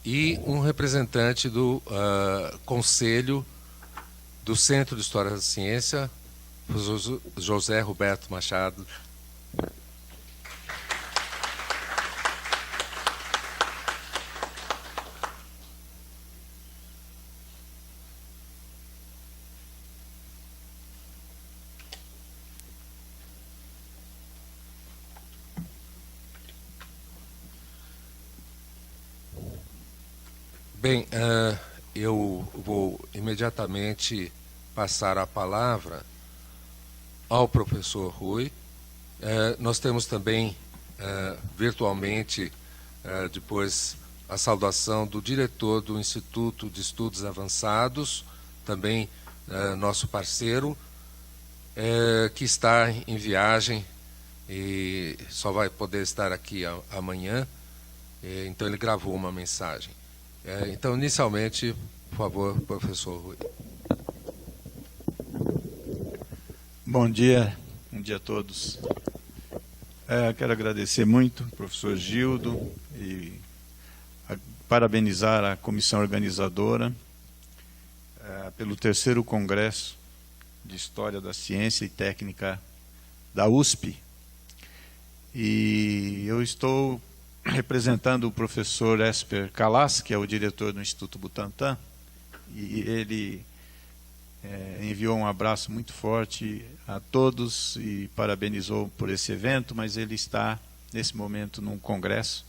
e um representante do Conselho do Centro de História da Ciência, José Roberto Machado. Bem, eu vou imediatamente passar a palavra ao professor Rui. Nós temos também, virtualmente, depois, a saudação do diretor do Instituto de Estudos Avançados, também nosso parceiro, que está em viagem e só vai poder estar aqui amanhã. Então, ele gravou uma mensagem. Então, inicialmente, por favor, professor Rui. Bom dia a todos. Quero agradecer muito ao professor Gildo e parabenizar a comissão organizadora pelo 3º Congresso de História da Ciência e Técnica da USP. E eu estou representando o professor Esper Calas, que é o diretor do Instituto Butantan, e ele enviou um abraço muito forte a todos e parabenizou por esse evento, mas ele está, nesse momento, num congresso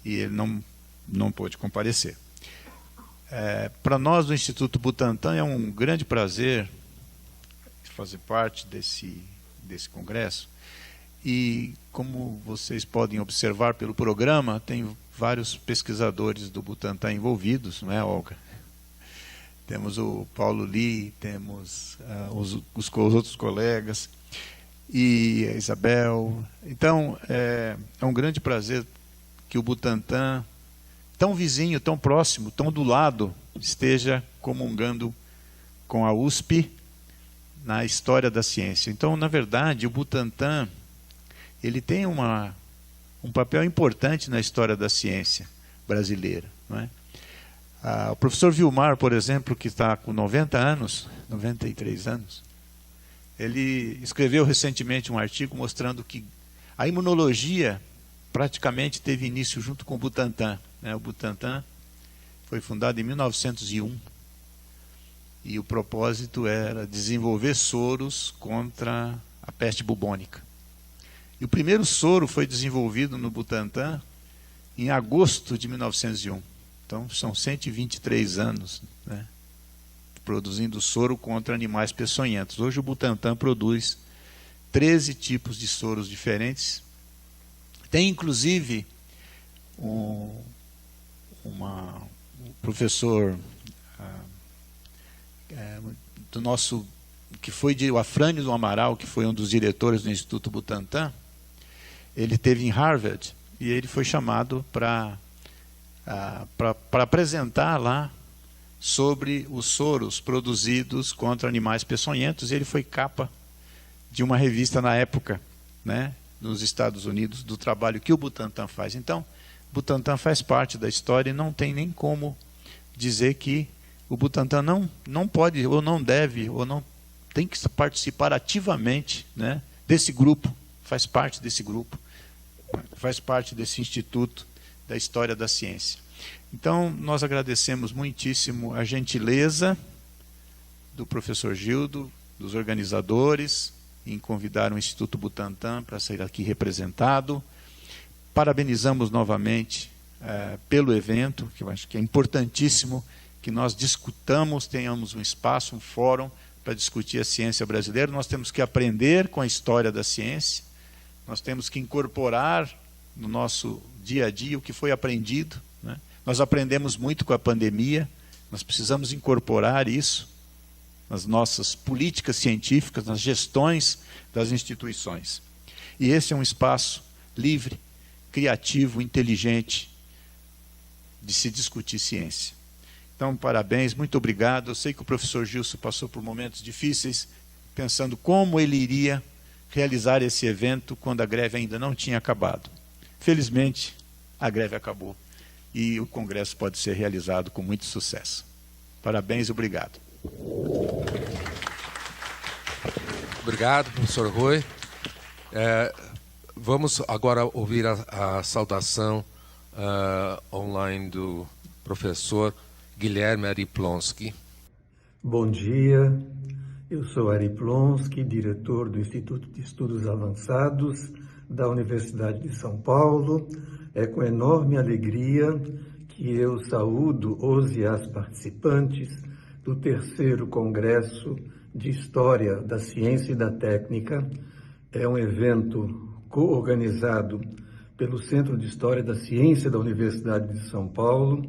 e ele não pôde comparecer. Para nós, do Instituto Butantan, é um grande prazer fazer parte desse congresso. E, como vocês podem observar pelo programa, tem vários pesquisadores do Butantan envolvidos, não é, Olga? Temos o Paulo Lee, temos os outros colegas, e a Isabel. Então, é um grande prazer que o Butantan, tão vizinho, tão próximo, tão do lado, esteja comungando com a USP na história da ciência. Então, na verdade, o Butantan ele tem um papel importante na história da ciência brasileira, não é? O professor Vilmar, por exemplo, que está com 93 anos, ele escreveu recentemente um artigo mostrando que a imunologia praticamente teve início junto com o Butantan, né? O Butantan foi fundado em 1901 e o propósito era desenvolver soros contra a peste bubônica. E o primeiro soro foi desenvolvido no Butantan em agosto de 1901. Então, são 123 anos, né, produzindo soro contra animais peçonhentos. Hoje o Butantan produz 13 tipos de soros diferentes. Tem, inclusive, um professor do nosso, que foi o Afrânio do Amaral, que foi um dos diretores do Instituto Butantan. Ele esteve em Harvard e ele foi chamado para apresentar lá sobre os soros produzidos contra animais peçonhentos. E ele foi capa de uma revista na época, né, nos Estados Unidos, do trabalho que o Butantan faz. Então, o Butantan faz parte da história e não tem nem como dizer que o Butantan não pode, ou não deve, ou não tem que participar ativamente, né, desse grupo, faz parte desse grupo, faz parte desse Instituto da História da Ciência. Então, nós agradecemos muitíssimo a gentileza do professor Gildo, dos organizadores, em convidar o Instituto Butantan para ser aqui representado. Parabenizamos novamente pelo evento, que eu acho que é importantíssimo que nós discutamos, tenhamos um espaço, um fórum para discutir a ciência brasileira. Nós temos que aprender com a história da ciência, nós temos que incorporar no nosso dia a dia o que foi aprendido, né? Nós aprendemos muito com a pandemia, nós precisamos incorporar isso nas nossas políticas científicas, nas gestões das instituições. E esse é um espaço livre, criativo, inteligente de se discutir ciência. Então, parabéns, muito obrigado. Eu sei que o professor Gilson passou por momentos difíceis, pensando como ele iria realizar esse evento quando a greve ainda não tinha acabado. Felizmente, a greve acabou. e o congresso pode ser realizado com muito sucesso. Parabéns e obrigado. Obrigado, professor Rui. Vamos agora ouvir a saudação online do professor Guilherme Ariplonsky. Bom dia, eu sou Ari Plonsky, diretor do Instituto de Estudos Avançados da Universidade de São Paulo. É com enorme alegria que eu saúdo os e as participantes do terceiro Congresso de História da Ciência e da Técnica. É um evento co-organizado pelo Centro de História da Ciência da Universidade de São Paulo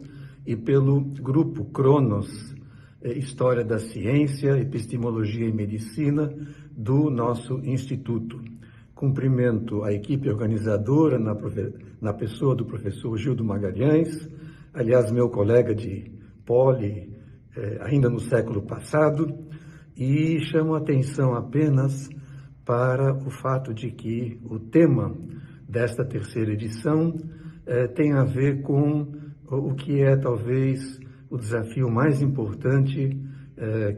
e pelo Grupo Cronos, História da Ciência, Epistemologia e Medicina do nosso Instituto. Cumprimento a equipe organizadora na pessoa do professor Gildo Magalhães, aliás, meu colega de poli, ainda no século passado, e chamo a atenção apenas para o fato de que o tema desta terceira edição tem a ver com o que é talvez o desafio mais importante,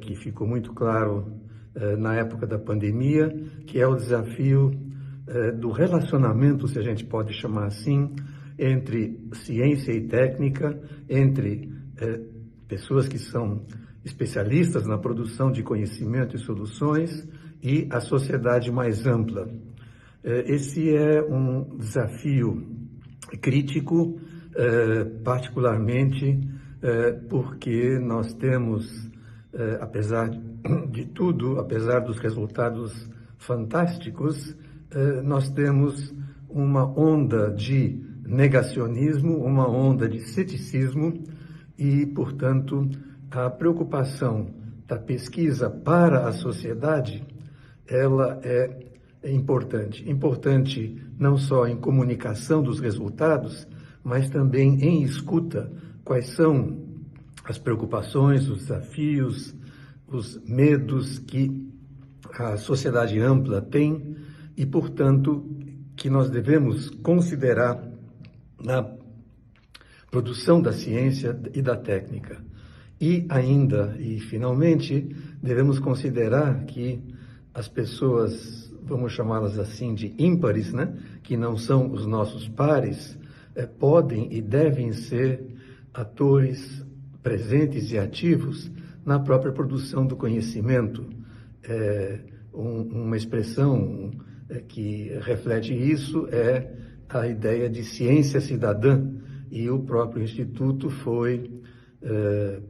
que ficou muito claro na época da pandemia, que é o desafio do relacionamento, se a gente pode chamar assim, entre ciência e técnica, entre pessoas que são especialistas na produção de conhecimento e soluções e a sociedade mais ampla. Esse é um desafio crítico, particularmente porque nós temos, apesar de tudo, apesar dos resultados fantásticos, nós temos uma onda de negacionismo, uma onda de ceticismo e, portanto, a preocupação da pesquisa para a sociedade, ela é importante. Importante não só em comunicação dos resultados, mas também em escuta. Quais são as preocupações, os desafios, os medos que a sociedade ampla tem e, portanto, que nós devemos considerar na produção da ciência e da técnica. E ainda, e finalmente, devemos considerar que as pessoas, vamos chamá-las assim de ímpares, né, que não são os nossos pares, podem e devem ser atores presentes e ativos na própria produção do conhecimento. Uma expressão que reflete isso é a ideia de ciência cidadã, e o próprio Instituto foi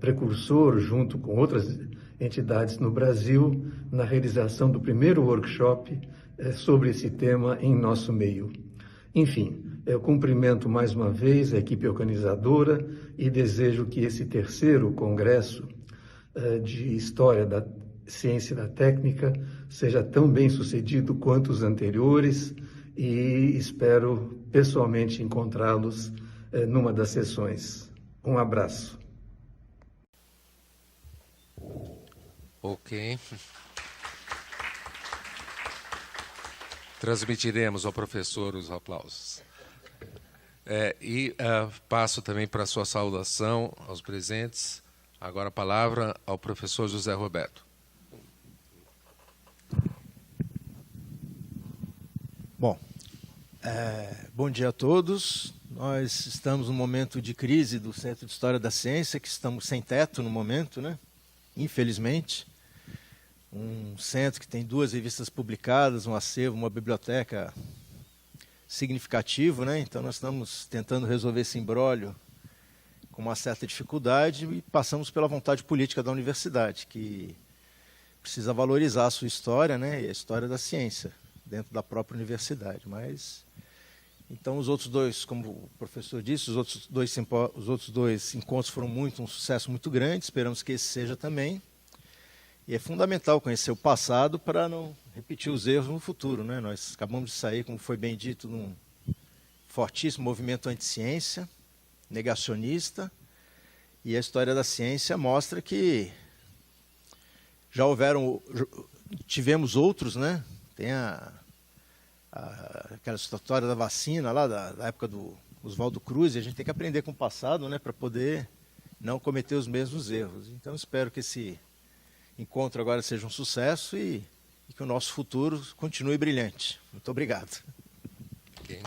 precursor, junto com outras entidades no Brasil, na realização do primeiro workshop sobre esse tema em nosso meio. Enfim, eu cumprimento mais uma vez a equipe organizadora e desejo que esse terceiro congresso de História da Ciência e da Técnica seja tão bem sucedido quanto os anteriores e espero pessoalmente encontrá-los numa das sessões. Um abraço. Ok. Transmitiremos ao professor os aplausos. Passo também para a sua saudação aos presentes. Agora a palavra ao professor José Roberto. Bom, bom dia a todos. Nós estamos num momento de crise do Centro de História da Ciência, que estamos sem teto no momento, né? Infelizmente. Um centro que tem 2 revistas publicadas, um acervo, uma biblioteca significativo, né? Então nós estamos tentando resolver esse imbróglio com uma certa dificuldade e passamos pela vontade política da universidade, que precisa valorizar a sua história, né? E a história da ciência dentro da própria universidade. Mas então os outros 2, como o professor disse, os outros dois encontros foram um sucesso muito grande. Esperamos que esse seja também. E é fundamental conhecer o passado para não repetir os erros no futuro, né? Nós acabamos de sair, como foi bem dito, num fortíssimo movimento anti-ciência, negacionista, e a história da ciência mostra que já tivemos outros, né? Tem aquela história da vacina lá, da época do Oswaldo Cruz, e a gente tem que aprender com o passado, né, para poder não cometer os mesmos erros. Então, espero que esse encontro agora seja um sucesso e que o nosso futuro continue brilhante. Muito obrigado. Ok.